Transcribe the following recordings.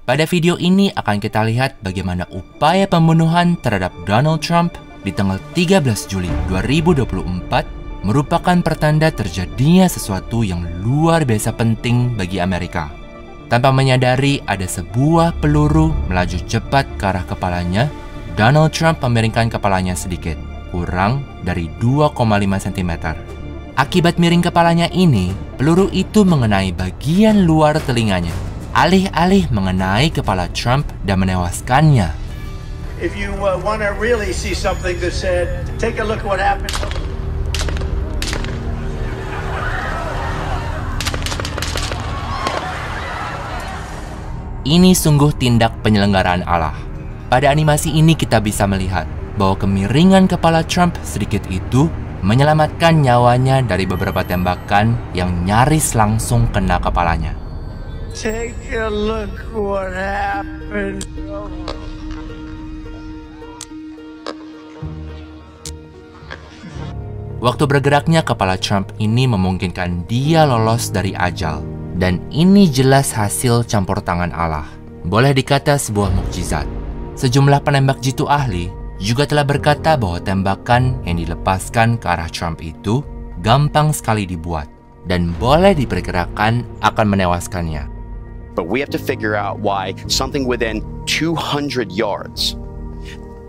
Pada video ini akan kita lihat bagaimana upaya pembunuhan terhadap Donald Trump di tanggal 13 Juli 2024 merupakan pertanda terjadinya sesuatu yang luar biasa penting bagi Amerika. Tanpa menyadari ada sebuah peluru melaju cepat ke arah kepalanya, Donald Trump memiringkan kepalanya sedikit, kurang dari 2,5 cm. Akibat miring kepalanya ini, peluru itu mengenai bagian luar telinganya, alih-alih mengenai kepala Trump dan menewaskannya. If you want to really see something that said, take a look at what happened. Ini sungguh tindak penyelenggaraan Allah. Pada animasi ini kita bisa melihat bahwa kemiringan kepala Trump sedikit itu menyelamatkan nyawanya dari beberapa tembakan yang nyaris langsung kena kepalanya. Take a look what happened. Waktu bergeraknya kepala Trump ini memungkinkan dia lolos dari ajal. Dan ini jelas hasil campur tangan Allah. Boleh dikata sebuah mukjizat. Sejumlah penembak jitu ahli juga telah berkata bahwa tembakan yang dilepaskan ke arah Trump itu gampang sekali dibuat dan boleh diperkirakan akan menewaskannya. But we have to figure out why something within 200 yards.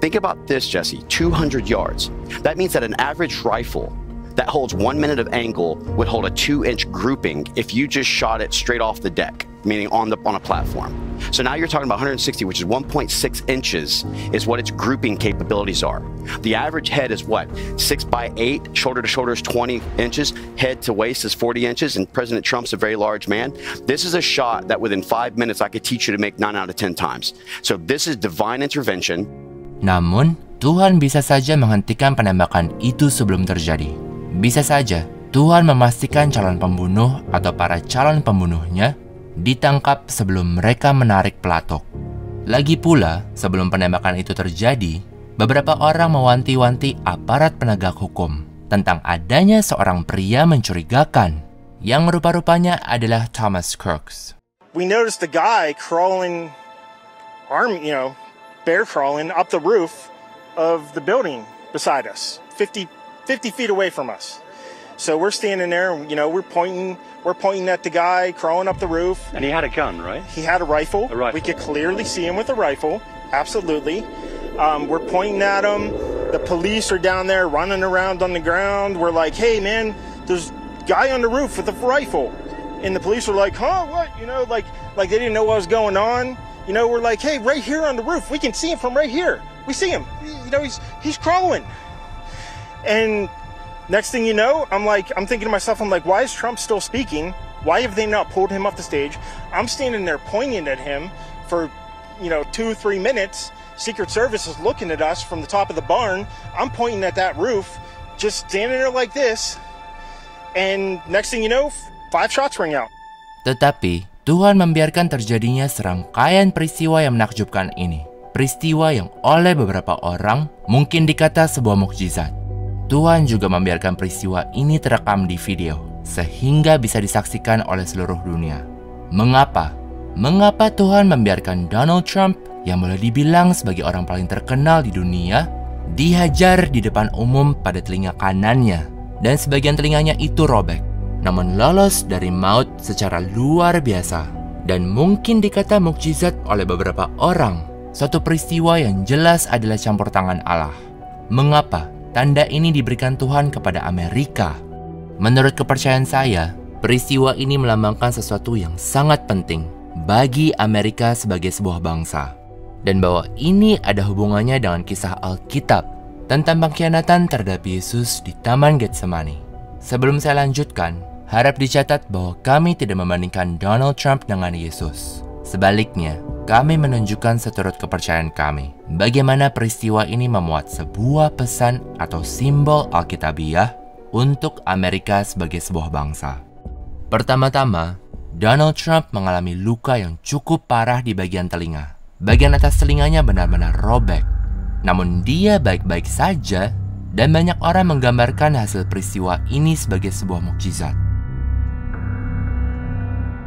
Think about this, Jesse, 200 yards. That means that an average rifle that holds 1 minute of angle would hold a 2-inch grouping if you just shot it straight off the deck, meaning on a platform. So now you're talking about 160, which is 1.6 inches, is what its grouping capabilities are. The average head is what? 6 by 8, shoulder to shoulder is 20 inches, head to waist is 40 inches, and President Trump's a very large man. This is a shot that within 5 minutes I could teach you to make 9 out of 10 times. So this is divine intervention. Namun, Tuhan bisa saja menghentikan penembakan itu sebelum terjadi. Bisa saja Tuhan memastikan calon pembunuh atau para calon pembunuhnya ditangkap sebelum mereka menarik pelatuk. Lagi pula, sebelum penembakan itu terjadi, beberapa orang mewanti-wanti aparat penegak hukum tentang adanya seorang pria mencurigakan yang rupa-rupanya adalah Thomas Crooks. We noticed a guy crawling, bear crawling up the roof of the building beside us, 50 feet away from us. So we're standing there, we're pointing at the guy crawling up the roof. And he had a gun, right? He had a rifle. A rifle. We could clearly see him with a rifle. Absolutely. We're pointing at him. The police are down there running around on the ground. We're like, hey man, there's a guy on the roof with a rifle. And the police are like, huh, what? Like they didn't know what was going on. We're like, hey, right here on the roof. We can see him from right here. We see him. He's crawling. And next thing you know, I'm thinking to myself, why is Trump still speaking? Why have they not pulled him off the stage? I'm standing there pointing at him for, 2-3 minutes. Secret Service is looking at us from the top of the barn. I'm pointing at that roof, just standing there like this. And next thing you know, 5 shots ring out. Tetapi, Tuhan membiarkan terjadinya serangkaian peristiwa yang menakjubkan ini. Peristiwa yang oleh beberapa orang mungkin dikata sebuah mukjizat. Tuhan juga membiarkan peristiwa ini terekam di video, sehingga bisa disaksikan oleh seluruh dunia. Mengapa? Mengapa Tuhan membiarkan Donald Trump, yang boleh dibilang sebagai orang paling terkenal di dunia, dihajar di depan umum pada telinga kanannya, dan sebagian telinganya itu robek, namun lolos dari maut secara luar biasa, dan mungkin dikata mukjizat oleh beberapa orang, suatu peristiwa yang jelas adalah campur tangan Allah. Mengapa? Tanda ini diberikan Tuhan kepada Amerika. Menurut kepercayaan saya, peristiwa ini melambangkan sesuatu yang sangat penting bagi Amerika sebagai sebuah bangsa. Dan bahwa ini ada hubungannya dengan kisah Alkitab tentang pengkhianatan terhadap Yesus di Taman Getsemani. Sebelum saya lanjutkan, harap dicatat bahwa kami tidak membandingkan Donald Trump dengan Yesus. Sebaliknya, kami menunjukkan seturut kepercayaan kami bagaimana peristiwa ini memuat sebuah pesan atau simbol Alkitabiah untuk Amerika sebagai sebuah bangsa. Pertama-tama, Donald Trump mengalami luka yang cukup parah di bagian telinga. Bagian atas telinganya benar-benar robek. Namun dia baik-baik saja dan banyak orang menggambarkan hasil peristiwa ini sebagai sebuah mukjizat.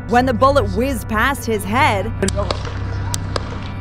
When the bullet whizzed past his head,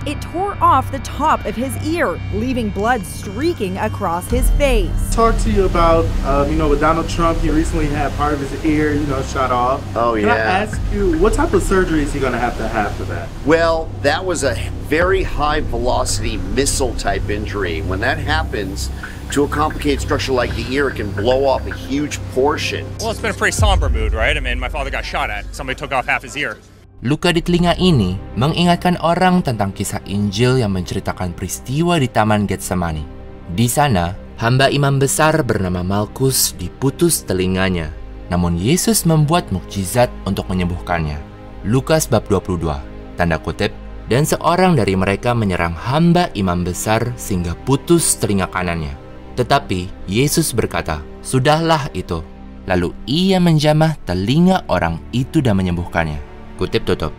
It tore off the top of his ear, leaving blood streaking across his face. Talk to you about, with Donald Trump, he recently had part of his ear, shot off. Oh, Can I yeah. ask you, what type of surgery is he going to have for that? Well, that was a very high velocity missile type injury. When that happens to a complicated structure like the ear, it can blow off a huge portion. Well, it's been a pretty somber mood, right? I mean, my father got shot at. Somebody took off half his ear. Luka di telinga ini mengingatkan orang tentang kisah Injil yang menceritakan peristiwa di Taman Getsemani. Di sana, hamba imam besar bernama Malkus diputus telinganya, namun Yesus membuat mukjizat untuk menyembuhkannya. Lukas bab 22, tanda kutip, dan seorang dari mereka menyerang hamba imam besar sehingga putus telinga kanannya. Tetapi Yesus berkata, "Sudahlah itu." Lalu ia menjamah telinga orang itu dan menyembuhkannya. Kutip tutup.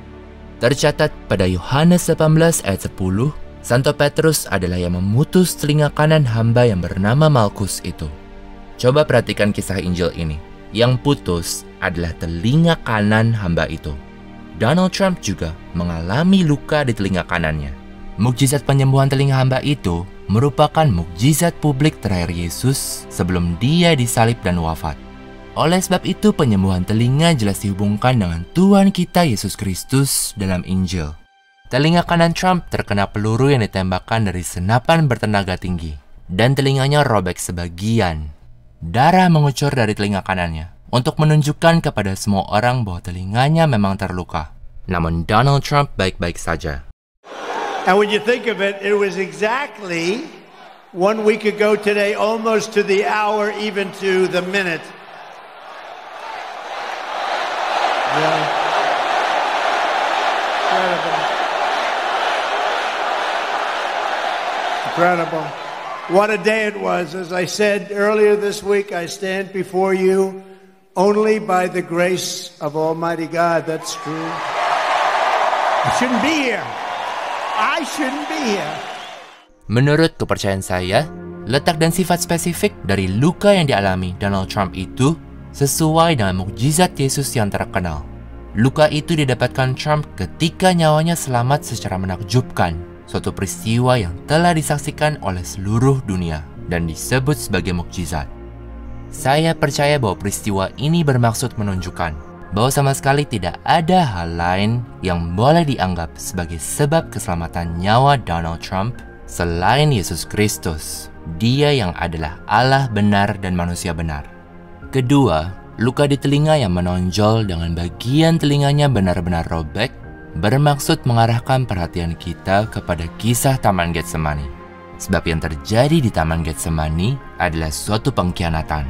Tercatat pada Yohanes 18 ayat 10, Santo Petrus adalah yang memutus telinga kanan hamba yang bernama Malkus itu. Coba perhatikan kisah Injil ini. Yang putus adalah telinga kanan hamba itu. Donald Trump juga mengalami luka di telinga kanannya. Mukjizat penyembuhan telinga hamba itu merupakan mukjizat publik terakhir Yesus sebelum dia disalib dan wafat. Oleh sebab itu, penyembuhan telinga jelas dihubungkan dengan Tuhan kita Yesus Kristus dalam Injil. Telinga kanan Trump terkena peluru yang ditembakkan dari senapan bertenaga tinggi, dan telinganya robek sebagian. Darah mengucur dari telinga kanannya untuk menunjukkan kepada semua orang bahwa telinganya memang terluka. Namun Donald Trump baik-baik saja. And when you think of it, it was exactly 1 week ago today, almost to the hour, even to the minute. Yeah. Incredible. What a day it was. As I said earlier this week, I stand before you only by the grace of Almighty God. That's true. I shouldn't be here. I shouldn't be here. Menurut kepercayaan saya, letak dan sifat spesifik dari luka yang dialami Donald Trump itu sesuai dengan mukjizat Yesus yang terkenal. Luka itu didapatkan Trump ketika nyawanya selamat secara menakjubkan, suatu peristiwa yang telah disaksikan oleh seluruh dunia dan disebut sebagai mukjizat. Saya percaya bahwa peristiwa ini bermaksud menunjukkan bahwa sama sekali tidak ada hal lain yang boleh dianggap sebagai sebab keselamatan nyawa Donald Trump selain Yesus Kristus, Dia yang adalah Allah benar dan manusia benar. Kedua, luka di telinga yang menonjol dengan bagian telinganya benar-benar robek bermaksud mengarahkan perhatian kita kepada kisah Taman Getsemani. Sebab yang terjadi di Taman Getsemani adalah suatu pengkhianatan.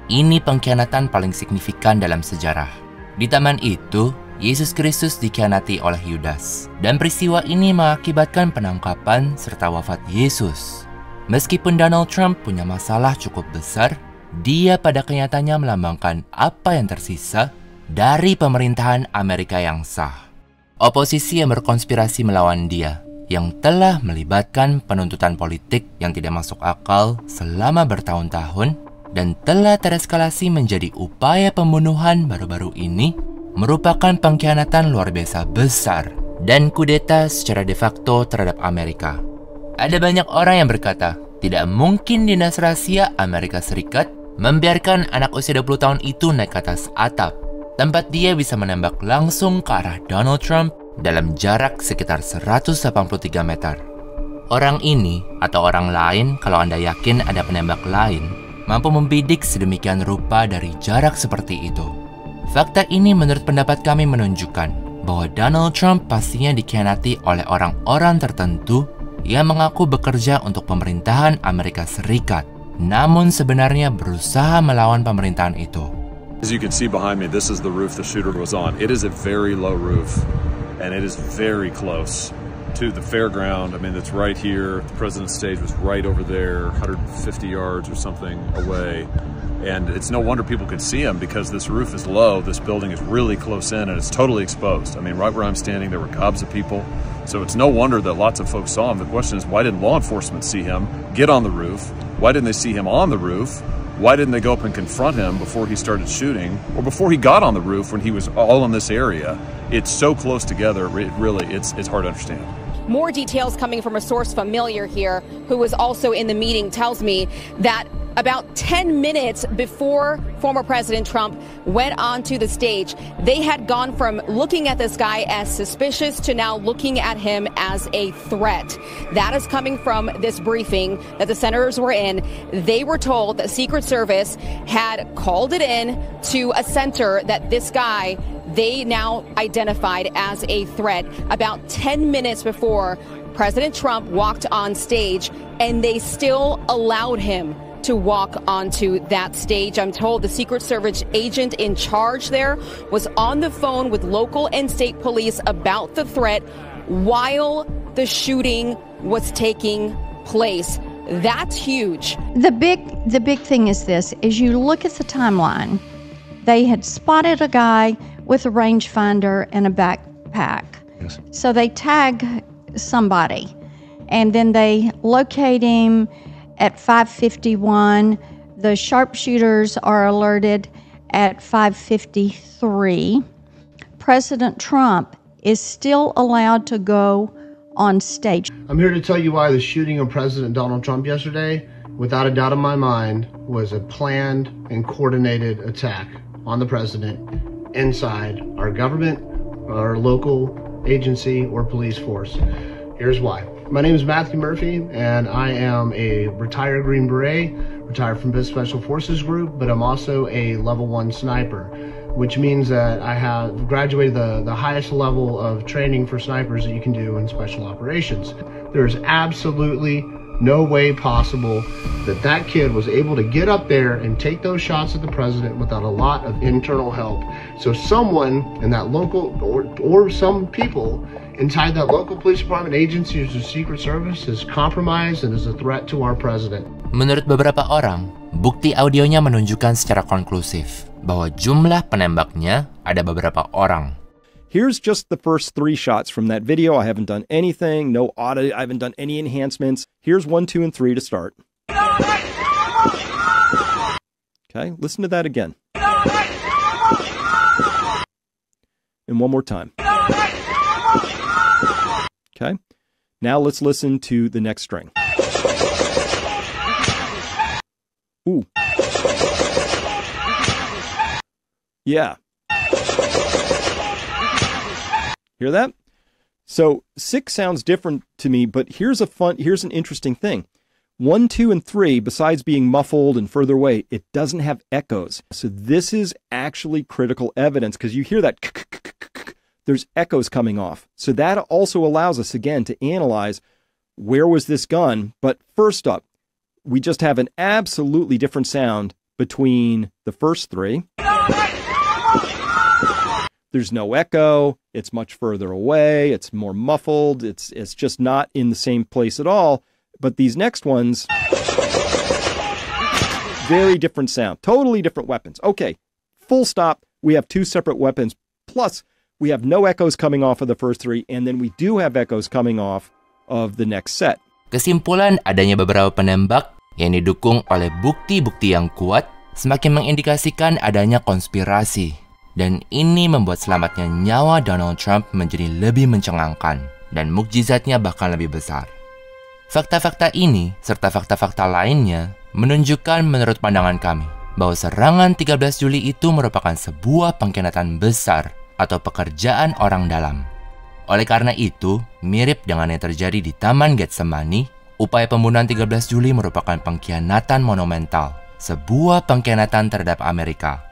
Ini pengkhianatan paling signifikan dalam sejarah. Di taman itu, Yesus Kristus dikhianati oleh Yudas, dan peristiwa ini mengakibatkan penangkapan serta wafat Yesus. Meskipun Donald Trump punya masalah cukup besar, dia pada kenyataannya melambangkan apa yang tersisa dari pemerintahan Amerika yang sah. Oposisi yang berkonspirasi melawan dia, yang telah melibatkan penuntutan politik yang tidak masuk akal selama bertahun-tahun, dan telah tereskalasi menjadi upaya pembunuhan baru-baru ini, merupakan pengkhianatan luar biasa besar dan kudeta secara de facto terhadap Amerika. Ada banyak orang yang berkata, tidak mungkin dinas rahasia Amerika Serikat membiarkan anak usia 20 tahun itu naik ke atas atap, tempat dia bisa menembak langsung ke arah Donald Trump dalam jarak sekitar 183 meter. Orang ini, atau orang lain kalau Anda yakin ada penembak lain, mampu membidik sedemikian rupa dari jarak seperti itu. Fakta ini menurut pendapat kami menunjukkan bahwa Donald Trump pastinya dikhianati oleh orang-orang tertentu yang mengaku bekerja untuk pemerintahan Amerika Serikat, namun sebenarnya berusaha melawan pemerintahan itu. As you can see behind me, this is the roof the shooter was on. It is a very low roof, and it is very close to the fairground. I mean, it's right here. The president's stage was right over there, 150 yards or something away. And it's no wonder people could see him because this roof is low, this building is really close in, and it's totally exposed. I mean, right where I'm standing, there were gobs of people. So it's no wonder that lots of folks saw him. The question is, why didn't law enforcement see him get on the roof? Why didn't they see him on the roof? Why didn't they go up and confront him before he started shooting, or before he got on the roof when he was all in this area? It's so close together, it's hard to understand. more details coming from a source familiar here who was also in the meeting tells me that about 10 minutes before former President Trump went onto the stage, they had gone from looking at this guy as suspicious to now looking at him as a threat. That is coming from this briefing that the senators were in. They were told that Secret Service had called it in to a center that this guy they now identified as a threat about 10 minutes before President Trump walked on stage, and they still allowed him to walk onto that stage. I'm told the Secret Service agent in charge there was on the phone with local and state police about the threat while the shooting was taking place. That's huge. The big thing is this, as you look at the timeline, they had spotted a guy with a rangefinder and a backpack. Yes. So they tag somebody, and then they locate him at 5:51. The sharpshooters are alerted at 5:53. President Trump is still allowed to go on stage. I'm here to tell you why the shooting of President Donald Trump yesterday, without a doubt in my mind, was a planned and coordinated attack on the president inside our government, our local agency, or police force. Here's why. My name is Matthew Murphy, and I am a retired Green Beret, retired from this Special Forces Group, but I'm also a level 1 sniper, which means that I have graduated the highest level of training for snipers that you can do in special operations. There's absolutely no way possible that kid was able to get up there and take those shots at the president without a lot of internal help. So someone in that local, or some people inside that local police department, agency, or the Secret Service is compromised and is a threat to our president. Menurut beberapa orang, bukti audionya menunjukkan secara konklusif bahwa jumlah penembaknya ada beberapa orang. Here's just the first 3 shots from that video. I haven't done anything, no audio, I haven't done any enhancements. Here's 1, 2, and 3 to start. Okay, listen to that again. And one more time. Okay, now let's listen to the next string. Ooh. Yeah. Hear that? So 6 sounds different to me, but here's an interesting thing. 1, 2, and 3, besides being muffled and further away, it doesn't have echoes. So this is actually critical evidence, because you hear that there's echoes coming off. So that also allows us, again, to analyze where was this gun. But first up, we just have an absolutely different sound between the first 3. There's no echo. It's much further away. It's more muffled. It's just not in the same place at all. But these next ones, very different sound, totally different weapons. Okay, full stop. We have 2 separate weapons. Plus, we have no echoes coming off of the first 3, and then we do have echoes coming off of the next set. Kesimpulan adanya beberapa penembak yang didukung oleh bukti-bukti yang kuat semakin mengindikasikan adanya konspirasi. Dan ini membuat selamatnya nyawa Donald Trump menjadi lebih mencengangkan dan mukjizatnya bahkan lebih besar. Fakta-fakta ini serta fakta-fakta lainnya menunjukkan menurut pandangan kami bahwa serangan 13 Juli itu merupakan sebuah pengkhianatan besar atau pekerjaan orang dalam. Oleh karena itu, mirip dengan yang terjadi di Taman Getsemani, upaya pembunuhan 13 Juli merupakan pengkhianatan monumental, sebuah pengkhianatan terhadap Amerika.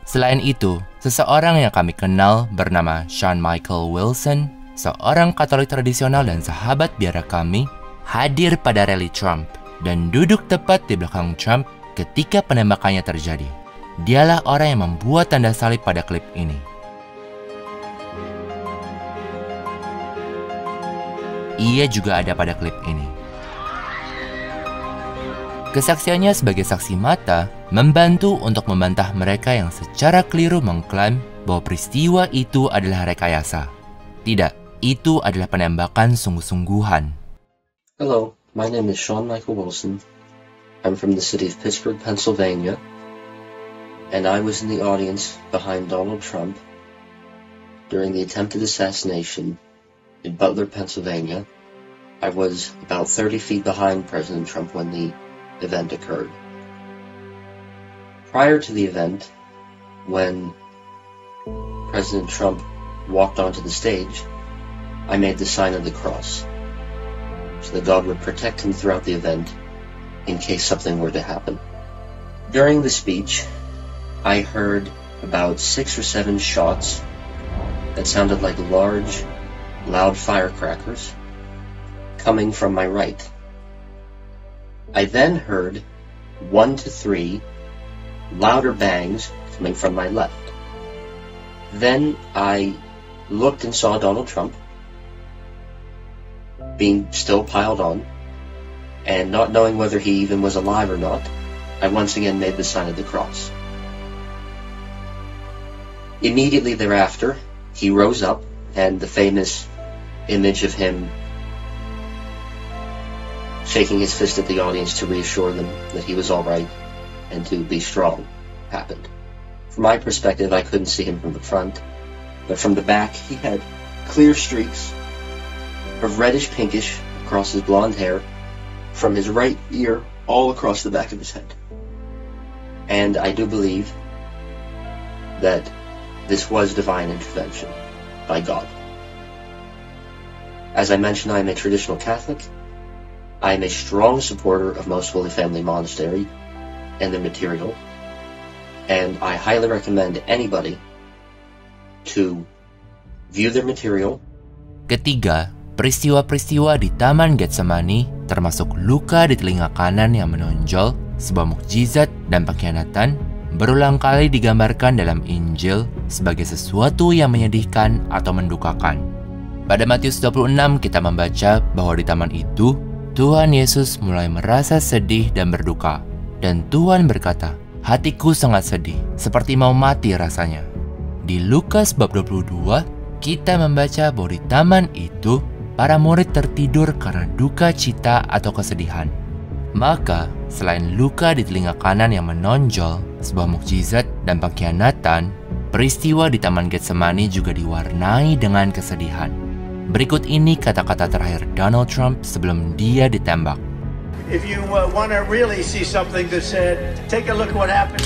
Selain itu, seseorang yang kami kenal bernama Sean Michael Wilson, seorang Katolik tradisional dan sahabat biara kami, hadir pada rally Trump dan duduk tepat di belakang Trump ketika penembakannya terjadi. Dialah orang yang membuat tanda salib pada klip ini. Ia juga ada pada klip ini. Kesaksiannya sebagai saksi mata membantu untuk membantah mereka yang secara keliru mengklaim bahwa peristiwa itu adalah rekayasa. Tidak, itu adalah penembakan sungguh-sungguhan. Hello, my name is Sean Michael Wilson. I'm from the city of Pittsburgh, Pennsylvania, and I was in the audience behind Donald Trump during the attempted assassination in Butler, Pennsylvania. I was about 30 feet behind President Trump when the event occurred. Prior to the event, when President Trump walked onto the stage, I made the sign of the cross, so that God would protect him throughout the event in case something were to happen. During the speech, I heard about 6 or 7 shots that sounded like large, loud firecrackers coming from my right. I then heard 1 to 3 louder bangs coming from my left. Then I looked and saw Donald Trump being still piled on, and not knowing whether he even was alive or not, I once again made the sign of the cross. Immediately thereafter, he rose up, and the famous image of him shaking his fist at the audience to reassure them that he was all right and to be strong happened. From my perspective, I couldn't see him from the front, but from the back, he had clear streaks of reddish pinkish across his blonde hair, from his right ear all across the back of his head. And I do believe that this was divine intervention by God. As I mentioned, I am a traditional Catholic. I am a strong supporter of Most Holy Family Monastery and their material, and I highly recommend anybody to view their material. Ketiga, peristiwa-peristiwa di Taman Getsemani, termasuk luka di telinga kanan yang menonjol, sebuah mukjizat dan pengkhianatan, berulang kali digambarkan dalam Injil sebagai sesuatu yang menyedihkan atau mendukakan. Pada Matius 26 kita membaca bahwa di taman itu, Tuhan Yesus mulai merasa sedih dan berduka. Dan Tuhan berkata, "Hatiku sangat sedih, seperti mau mati rasanya." Di Lukas bab 22, kita membaca bahwa di taman itu, para murid tertidur karena duka cita atau kesedihan. Maka, selain luka di telinga kanan yang menonjol, sebuah mukjizat dan pengkhianatan, peristiwa di Taman Getsemani juga diwarnai dengan kesedihan. Berikut ini kata-kata terakhir Donald Trump sebelum dia ditembak. If you want to really see something that's said, take a look at what happened.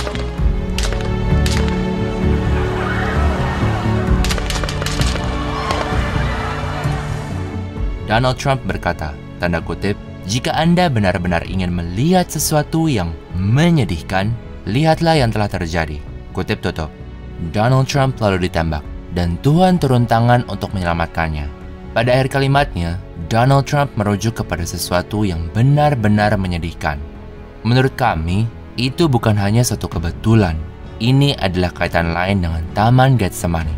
Donald Trump berkata, tanda kutip, "Jika Anda benar-benar ingin melihat sesuatu yang menyedihkan, lihatlah yang telah terjadi." Kutip tutup. Donald Trump lalu ditembak, dan Tuhan turun tangan untuk menyelamatkannya. Pada akhir kalimatnya, Donald Trump merujuk kepada sesuatu yang benar-benar menyedihkan. Menurut kami, itu bukan hanya suatu kebetulan. Ini adalah kaitan lain dengan Taman Getsemani.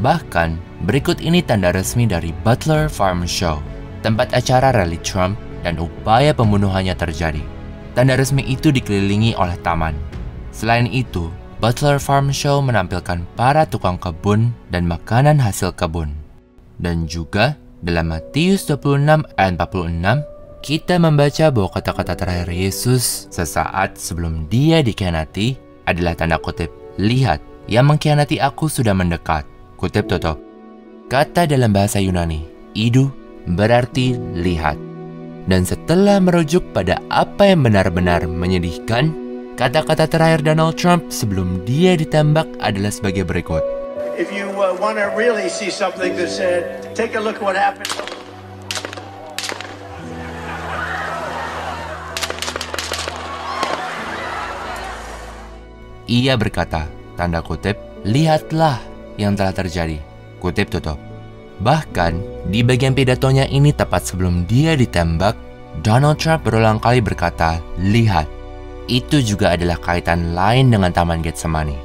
Bahkan, berikut ini tanda resmi dari Butler Farm Show, tempat acara rally Trump dan upaya pembunuhannya terjadi. Tanda resmi itu dikelilingi oleh taman. Selain itu, Butler Farm Show menampilkan para tukang kebun dan makanan hasil kebun. Dan juga, dalam Matius 26 ayat 46, kita membaca bahwa kata-kata terakhir Yesus sesaat sebelum dia dikhianati adalah tanda kutip, "Lihat, yang mengkhianati aku sudah mendekat." Kutip tutup. Kata dalam bahasa Yunani, idu, berarti lihat. Dan setelah merujuk pada apa yang benar-benar menyedihkan, kata-kata terakhir Donald Trump sebelum dia ditembak adalah sebagai berikut. If you want to really see something that's said, take a look at what happened. Ia berkata, tanda kutip, "Lihatlah yang telah terjadi." Kutip tutup. Bahkan, di bagian pidatonya ini tepat sebelum dia ditembak, Donald Trump berulang kali berkata, "Lihat." Itu juga adalah kaitan lain dengan Taman Getsemani.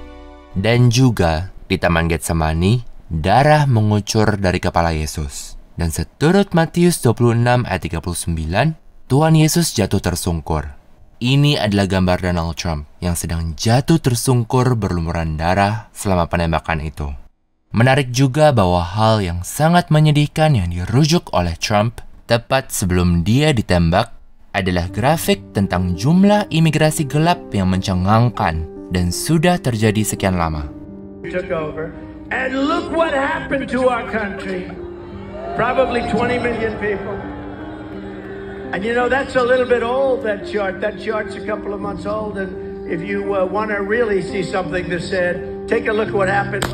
Dan juga, di Taman Getsemani, darah mengucur dari kepala Yesus. Dan seturut Matius 26 ayat 39, Tuhan Yesus jatuh tersungkur. Ini adalah gambar Donald Trump yang sedang jatuh tersungkur berlumuran darah selama penembakan itu. Menarik juga bahwa hal yang sangat menyedihkan yang dirujuk oleh Trump tepat sebelum dia ditembak adalah grafik tentang jumlah imigrasi gelap yang mencengangkan dan sudah terjadi sekian lama. Took over, and look what happened to our country. Probably 20 million people. And you know, that's a little bit old, that chart. That chart's a couple of months old. And if you want to really see something that's said, take a look at what happened.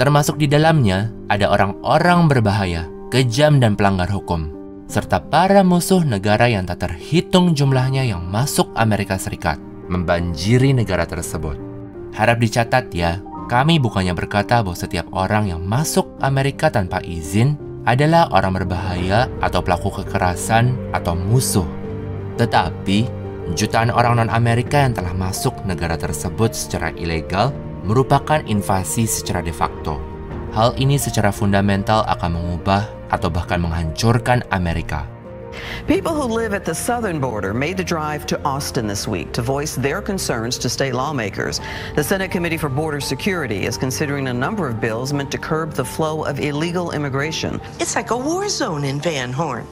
Termasuk di dalamnya ada orang-orang berbahaya, kejam dan pelanggar hukum, serta para musuh negara yang tak terhitung jumlahnya yang masuk Amerika Serikat, membanjiri negara tersebut. Harap dicatat ya, kami bukannya berkata bahwa setiap orang yang masuk Amerika tanpa izin adalah orang berbahaya atau pelaku kekerasan atau musuh. Tetapi, jutaan orang non-Amerika yang telah masuk negara tersebut secara ilegal merupakan invasi secara de facto. Hal ini secara fundamental akan mengubah atau bahkan menghancurkan Amerika. People who live at the southern border made the drive to Austin this week to voice their concerns to state lawmakers. The Senate Committee for Border Security is considering a number of bills meant to curb the flow of illegal immigration. It's like a war zone in Van Horn.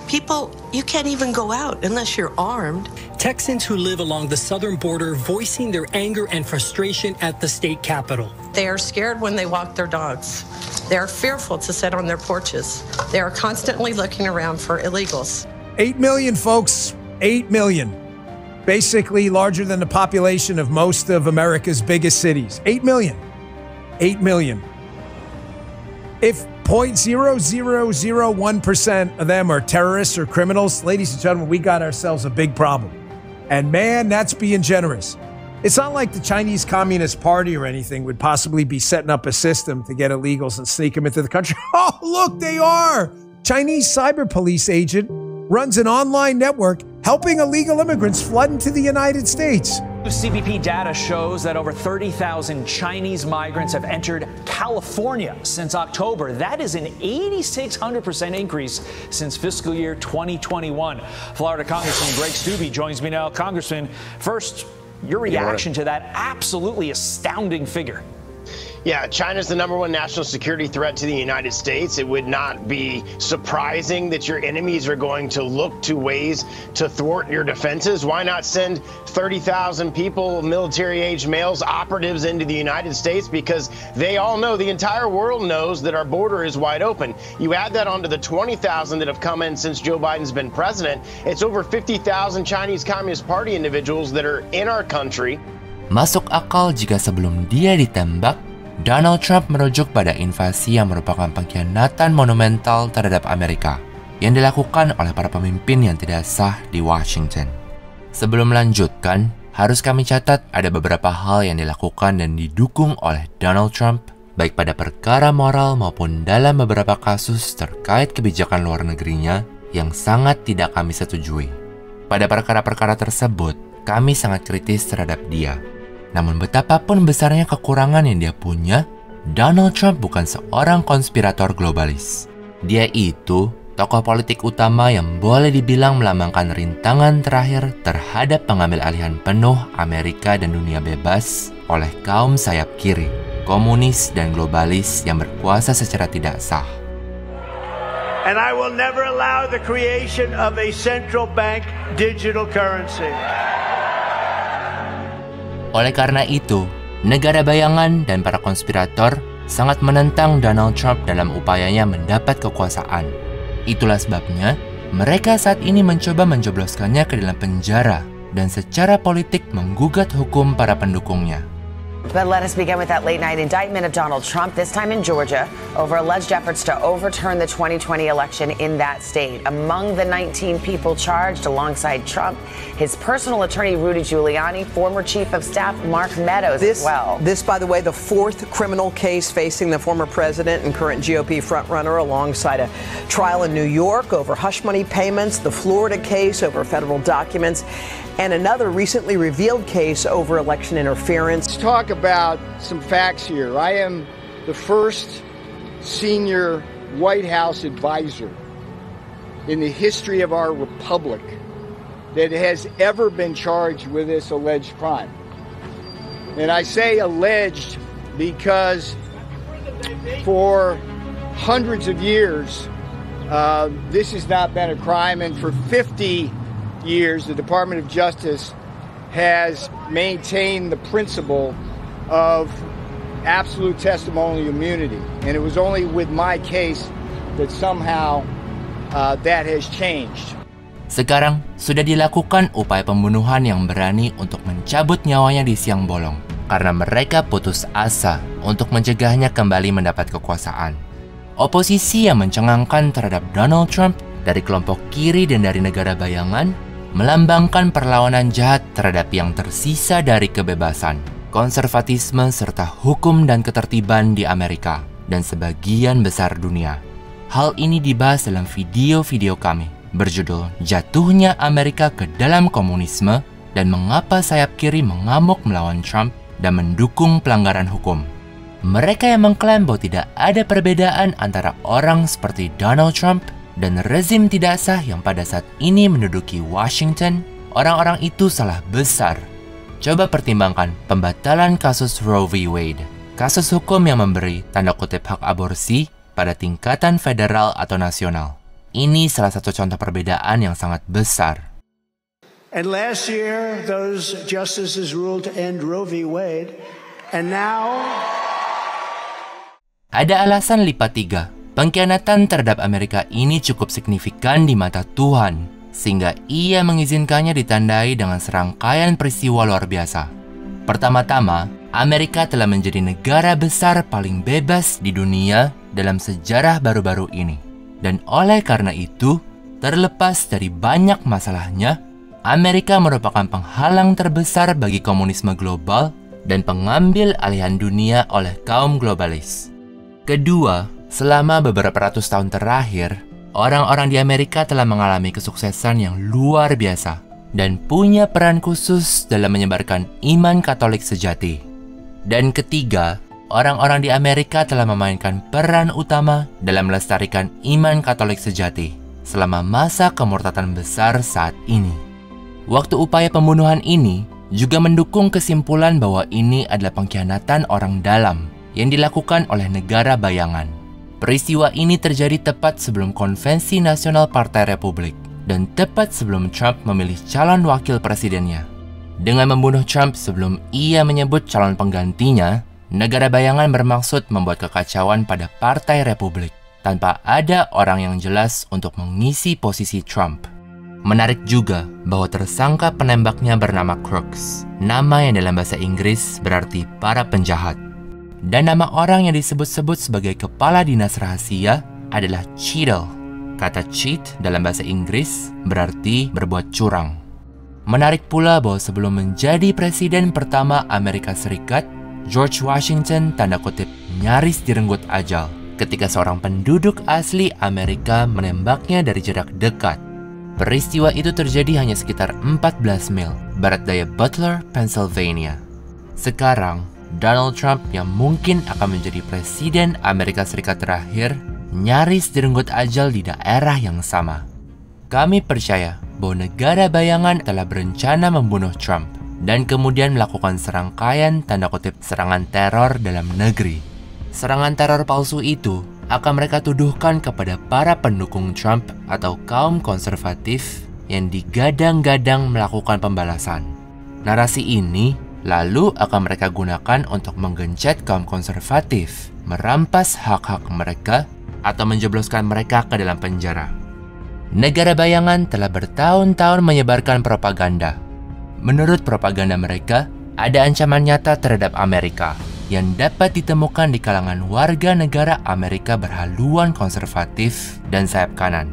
People, you can't even go out unless you're armed. Texans who live along the southern border voicing their anger and frustration at the state capitol. They are scared when they walk their dogs. They are fearful to sit on their porches. They are constantly looking around for illegals. 8 million, folks. 8 million. Basically larger than the population of most of America's biggest cities. 8 million. 8 million. If 0.0001% of them are terrorists or criminals, ladies and gentlemen, we got ourselves a big problem. And man, that's being generous. It's not like the Chinese Communist Party or anything would possibly be setting up a system to get illegals and sneak them into the country. Oh, look, they are. Chinese cyber police agent runs an online network helping illegal immigrants flood into the United States. CBP data shows that over 30,000 Chinese migrants have entered California since October. That is an 8,600% increase since fiscal year 2021. Florida Congressman Greg Steube joins me now. Congressman, first, your reaction to that absolutely astounding figure. Yeah, China's the #1 national security threat to the United States. It would not be surprising that your enemies are going to look to ways to thwart your defenses. Why not send 30,000 people, military-age males, operatives into the United States? Because they all know, the entire world knows that our border is wide open. You add that onto the 20,000 that have come in since Joe Biden's been president, it's over 50,000 Chinese Communist Party individuals that are in our country. Masuk akal jika sebelum dia ditembak, Donald Trump merujuk pada invasi yang merupakan pengkhianatan monumental terhadap Amerika yang dilakukan oleh para pemimpin yang tidak sah di Washington. Sebelum melanjutkan, harus kami catat ada beberapa hal yang dilakukan dan didukung oleh Donald Trump, baik pada perkara moral maupun dalam beberapa kasus terkait kebijakan luar negerinya yang sangat tidak kami setujui. Pada perkara-perkara tersebut, kami sangat kritis terhadap dia. Namun betapapun besarnya kekurangan yang dia punya, Donald Trump bukan seorang konspirator globalis. Dia itu tokoh politik utama yang boleh dibilang melambangkan rintangan terakhir terhadap pengambil alihan penuh Amerika dan dunia bebas oleh kaum sayap kiri, komunis dan globalis yang berkuasa secara tidak sah. And I will never allow the creation of a central bank digital currency. Oleh karena itu, negara bayangan dan para konspirator sangat menentang Donald Trump dalam upayanya mendapat kekuasaan. Itulah sebabnya, mereka saat ini mencoba menjebloskannya ke dalam penjara dan secara politik menggugat hukum para pendukungnya. But let us begin with that late-night indictment of Donald Trump, this time in Georgia, over alleged efforts to overturn the 2020 election in that state. Among the 19 people charged alongside Trump, his personal attorney Rudy Giuliani, former chief of staff Mark Meadows as well. This, by the way, the fourth criminal case facing the former president and current GOP frontrunner, alongside a trial in New York over hush money payments, the Florida case over federal documents, and another recently revealed case over election interference. Let's talk about some facts here. I am the first senior White House advisor in the history of our republic that has ever been charged with this alleged crime. And I say alleged because for hundreds of years, this has not been a crime, and for 50 years, the Department of Justice has maintained the principle of absolute testimonial immunity. And it was only with my case that somehow that has changed. Sekarang sudah dilakukan upaya pembunuhan yang berani untuk mencabut nyawanya di siang bolong karena mereka putus asa untuk mencegahnya kembali mendapat kekuasaan. Oposisi yang mencengangkan terhadap Donald Trump dari kelompok kiri dan dari negara bayangan melambangkan perlawanan jahat terhadap yang tersisa dari kebebasan, konservatisme serta hukum dan ketertiban di Amerika dan sebagian besar dunia. Hal ini dibahas dalam video-video kami berjudul Jatuhnya Amerika ke Dalam Komunisme dan Mengapa Sayap Kiri Mengamuk Melawan Trump dan Mendukung Pelanggaran Hukum. Mereka yang mengklaim bahwa tidak ada perbedaan antara orang seperti Donald Trump dan rezim tidak sah yang pada saat ini menduduki Washington, orang-orang itu salah besar. Coba pertimbangkan pembatalan kasus Roe v. Wade, kasus hukum yang memberi tanda kutip hak aborsi pada tingkatan federal atau nasional. Ini salah satu contoh perbedaan yang sangat besar. And last year, those justices ruled to end Roe v. Wade, and now... Ada alasan lipat 3. Pengkhianatan terhadap Amerika ini cukup signifikan di mata Tuhan, sehingga ia mengizinkannya ditandai dengan serangkaian peristiwa luar biasa. Pertama-tama, Amerika telah menjadi negara besar paling bebas di dunia dalam sejarah baru-baru ini. Dan oleh karena itu, terlepas dari banyak masalahnya, Amerika merupakan penghalang terbesar bagi komunisme global dan pengambil alihan dunia oleh kaum globalis. Kedua, selama beberapa ratus tahun terakhir, orang-orang di Amerika telah mengalami kesuksesan yang luar biasa dan punya peran khusus dalam menyebarkan iman Katolik sejati. Dan ketiga, orang-orang di Amerika telah memainkan peran utama dalam melestarikan iman Katolik sejati selama masa kemurtatan besar saat ini. Waktu upaya pembunuhan ini juga mendukung kesimpulan bahwa ini adalah pengkhianatan orang dalam yang dilakukan oleh negara bayangan. Peristiwa ini terjadi tepat sebelum Konvensi Nasional Partai Republik dan tepat sebelum Trump memilih calon wakil presidennya. Dengan membunuh Trump sebelum ia menyebut calon penggantinya, negara bayangan bermaksud membuat kekacauan pada Partai Republik tanpa ada orang yang jelas untuk mengisi posisi Trump. Menarik juga bahwa tersangka penembaknya bernama Crooks, nama yang dalam bahasa Inggris berarti para penjahat. Dan nama orang yang disebut-sebut sebagai kepala dinas rahasia adalah Cheadle. Kata cheat dalam bahasa Inggris berarti berbuat curang. Menarik pula bahwa sebelum menjadi presiden pertama Amerika Serikat, George Washington tanda kutip nyaris direnggut ajal ketika seorang penduduk asli Amerika menembaknya dari jarak dekat. Peristiwa itu terjadi hanya sekitar 14 mil barat daya Butler, Pennsylvania. Sekarang, Donald Trump yang mungkin akan menjadi presiden Amerika Serikat terakhir nyaris direnggut ajal di daerah yang sama. Kami percaya bahwa negara bayangan telah berencana membunuh Trump dan kemudian melakukan serangkaian tanda kutip serangan teror dalam negeri. Serangan teror palsu itu akan mereka tuduhkan kepada para pendukung Trump atau kaum konservatif yang digadang-gadang melakukan pembalasan. Narasi ini lalu akan mereka gunakan untuk menggencet kaum konservatif, merampas hak-hak mereka, atau menjebloskan mereka ke dalam penjara. Negara bayangan telah bertahun-tahun menyebarkan propaganda. Menurut propaganda mereka, ada ancaman nyata terhadap Amerika yang dapat ditemukan di kalangan warga negara Amerika berhaluan konservatif dan sayap kanan.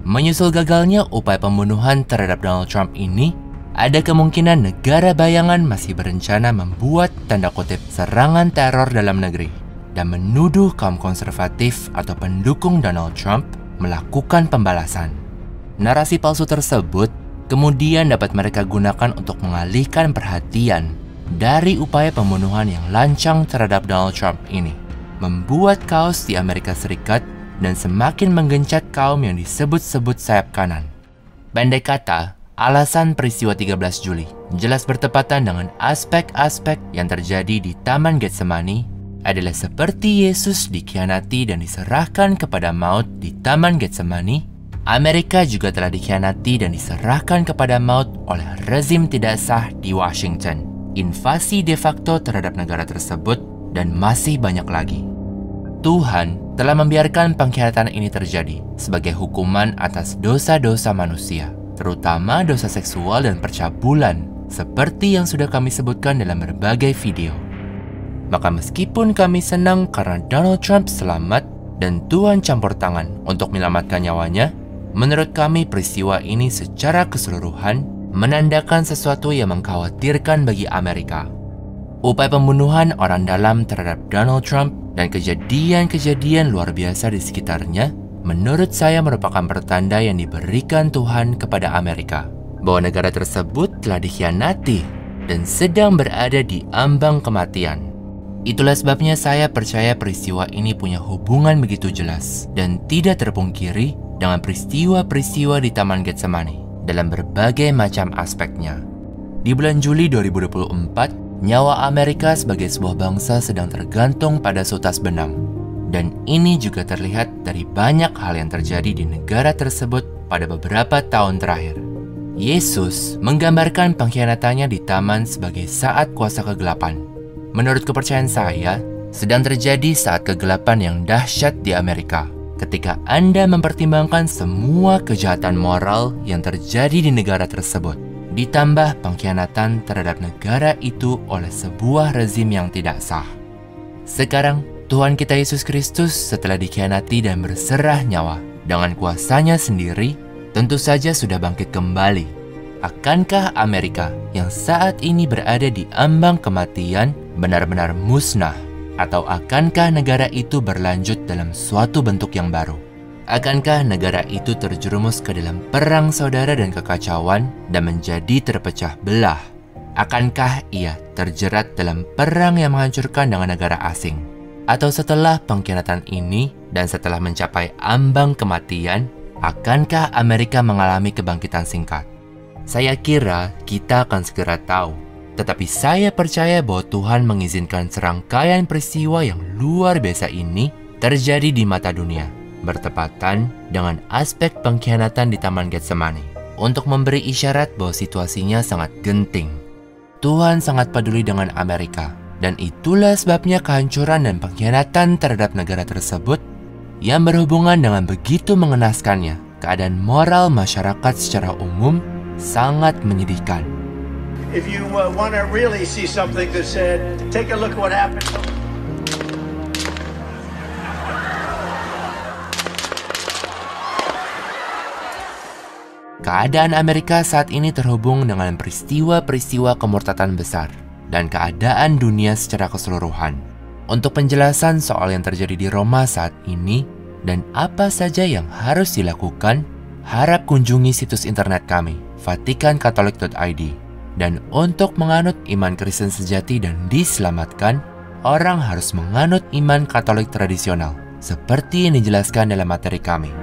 Menyusul gagalnya upaya pembunuhan terhadap Donald Trump ini, ada kemungkinan negara bayangan masih berencana membuat tanda kutip serangan teror dalam negeri dan menuduh kaum konservatif atau pendukung Donald Trump melakukan pembalasan. Narasi palsu tersebut kemudian dapat mereka gunakan untuk mengalihkan perhatian dari upaya pembunuhan yang lancang terhadap Donald Trump ini, membuat kaos di Amerika Serikat dan semakin menggencet kaum yang disebut-sebut sayap kanan. Pendek kata, alasan peristiwa 13 Juli jelas bertepatan dengan aspek-aspek yang terjadi di Taman Getsemani adalah seperti Yesus dikhianati dan diserahkan kepada maut di Taman Getsemani. Amerika juga telah dikhianati dan diserahkan kepada maut oleh rezim tidak sah di Washington. Invasi de facto terhadap negara tersebut dan masih banyak lagi. Tuhan telah membiarkan pengkhianatan ini terjadi sebagai hukuman atas dosa-dosa manusia, terutama dosa seksual dan percabulan, seperti yang sudah kami sebutkan dalam berbagai video. Maka meskipun kami senang karena Donald Trump selamat dan Tuhan campur tangan untuk menyelamatkan nyawanya, menurut kami peristiwa ini secara keseluruhan menandakan sesuatu yang mengkhawatirkan bagi Amerika. Upaya pembunuhan orang dalam terhadap Donald Trump dan kejadian-kejadian luar biasa di sekitarnya menurut saya merupakan pertanda yang diberikan Tuhan kepada Amerika bahwa negara tersebut telah dikhianati dan sedang berada di ambang kematian. Itulah sebabnya saya percaya peristiwa ini punya hubungan begitu jelas dan tidak terpungkiri dengan peristiwa-peristiwa di Taman Getsemani dalam berbagai macam aspeknya. Di bulan Juli 2024, nyawa Amerika sebagai sebuah bangsa sedang tergantung pada seutas benang. Dan ini juga terlihat dari banyak hal yang terjadi di negara tersebut pada beberapa tahun terakhir. Yesus menggambarkan pengkhianatannya di taman sebagai saat kuasa kegelapan. Menurut kepercayaan saya, sedang terjadi saat kegelapan yang dahsyat di Amerika. Ketika Anda mempertimbangkan semua kejahatan moral yang terjadi di negara tersebut, ditambah pengkhianatan terhadap negara itu oleh sebuah rezim yang tidak sah. Sekarang, Tuhan kita Yesus Kristus setelah dikhianati dan berserah nyawa dengan kuasanya sendiri, tentu saja sudah bangkit kembali. Akankah Amerika yang saat ini berada di ambang kematian benar-benar musnah? Atau akankah negara itu berlanjut dalam suatu bentuk yang baru? Akankah negara itu terjerumus ke dalam perang saudara dan kekacauan dan menjadi terpecah belah? Akankah ia terjerat dalam perang yang menghancurkan dengan negara asing? Atau setelah pengkhianatan ini dan setelah mencapai ambang kematian, akankah Amerika mengalami kebangkitan singkat? Saya kira kita akan segera tahu. Tetapi saya percaya bahwa Tuhan mengizinkan serangkaian peristiwa yang luar biasa ini terjadi di mata dunia, bertepatan dengan aspek pengkhianatan di Taman Getsemani, untuk memberi isyarat bahwa situasinya sangat genting. Tuhan sangat peduli dengan Amerika, dan itulah sebabnya kehancuran dan pengkhianatan terhadap negara tersebut yang berhubungan dengan begitu mengenaskannya keadaan moral masyarakat secara umum sangat menyedihkan. If you want to really see something that's said, take a look at what happened. Keadaan Amerika saat ini terhubung dengan peristiwa-peristiwa kemurtatan besar dan keadaan dunia secara keseluruhan. Untuk penjelasan soal yang terjadi di Roma saat ini dan apa saja yang harus dilakukan, harap kunjungi situs internet kami, vaticankatolik.id. Dan untuk menganut iman Kristen sejati dan diselamatkan, orang harus menganut iman Katolik tradisional, seperti yang dijelaskan dalam materi kami.